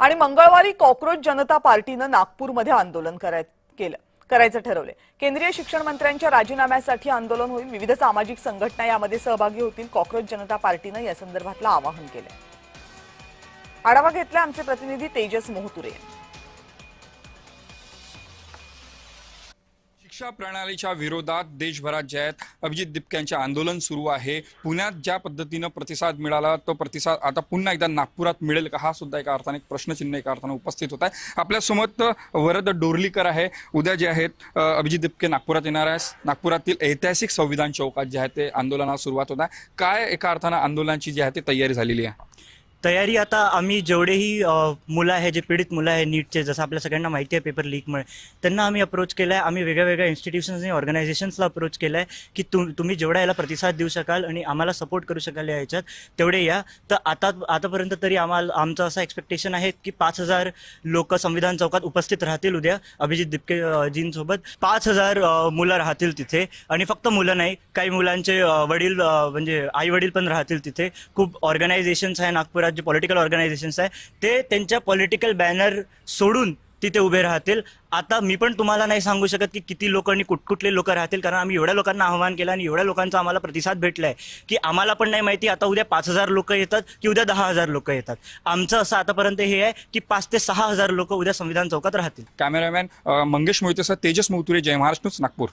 आणि मंगळवारी कॉक्रोच जनता पार्टीनं नागपूरमध्ये आंदोलन करायचं ठरवले। केंद्रीय शिक्षण मंत्र्यांच्या राजीनाम्यासाठी आंदोलन होईल। विविध सामाजिक संघटना यामध्ये सहभागी होतील। कॉक्रोच जनता पार्टीनं या संदर्भातलं आवाहन केलं। आढावा घेतला आमचे प्रतिनिधी तेजस मोहतुरे। शिक्षा प्रणालीच्या विरोधात देशभरात जे आहेत अभिजित दिपक्यांचे आंदोलन सुरू आहे। पुण्यात ज्या पद्धतीने प्रतिसाद मिळाला तो प्रतिसाद आता पुन्हा एकदा नागपुरात मिळेल का, हा सुद्धा एका अर्थाने प्रश्नचिन्ह एका अर्थाने उपस्थित होत आहे। आपल्यासोबत वरद डोरलीकर आहे। उद्या जे आहेत अभिजित दिपके नागपुरात येणार आहे। नागपुरातील ऐतिहासिक संविधान चौकात जे आहे ते आंदोलनाला सुरुवात होत आहे। काय एका अर्थाने आंदोलनाची जी आहे ती तयारी झालेली आहे? तयारी आता आम्ही जेवढेही मुलं आहे, जे पीडित मुलं आहे नीटचे, जसं आपल्या सगळ्यांना माहिती आहे पेपर लीकमुळे, त्यांना आम्ही अप्रोच केला आहे। आम्ही वेगळ्या इन्स्टिट्यूशन्स आणि ऑर्गनायझेशन्सला अप्रोच केला आहे की तुम्ही जेवढा याला प्रतिसाद देऊ शकाल आणि आम्हाला सपोर्ट करू शकाल या ह्याच्यात तेवढे या। तर आतापर्यंत तरी आमचं असं एक्सपेक्टेशन आहे की 5000 लोक संविधान चौकात उपस्थित राहतील उद्या अभिजित दिपके जींसोबत। 5000 मुलं राहतील तिथे आणि फक्त मुलं नाही, काही मुलांचे वडील म्हणजे आई वडील पण राहतील तिथे। खूप ऑर्गनायझेशन्स आहे नागपुरात, जे पॉलिटिकल ऑर्गनायझेशन्स आहे ते त्यांच्या पॉलिटिकल बॅनर सोडून तिथे उभे राहतील। आता मी पण तुम्हाला नाही सांगू शकत की किती लोक आणि कुठले लोक राहतील, कारण आम्ही एवढ्या लोकांना आव्हान केलं आणि एवढ्या लोकांचा आम्हाला प्रतिसाद भेटलाय की आम्हाला पण नाही माहिती आता उद्या 5000 लोक येतात की उद्या 10,000 लोक येतात। आमचं असं आतापर्यंत हे आहे की 5 ते 6,000 लोक उद्या संविधान चौकात राहतील। कॅमेरामॅन मंगेश मोहितेसह तेजस मोहतुरे, जय महाराष्ट्र न्यूज, नागपूर।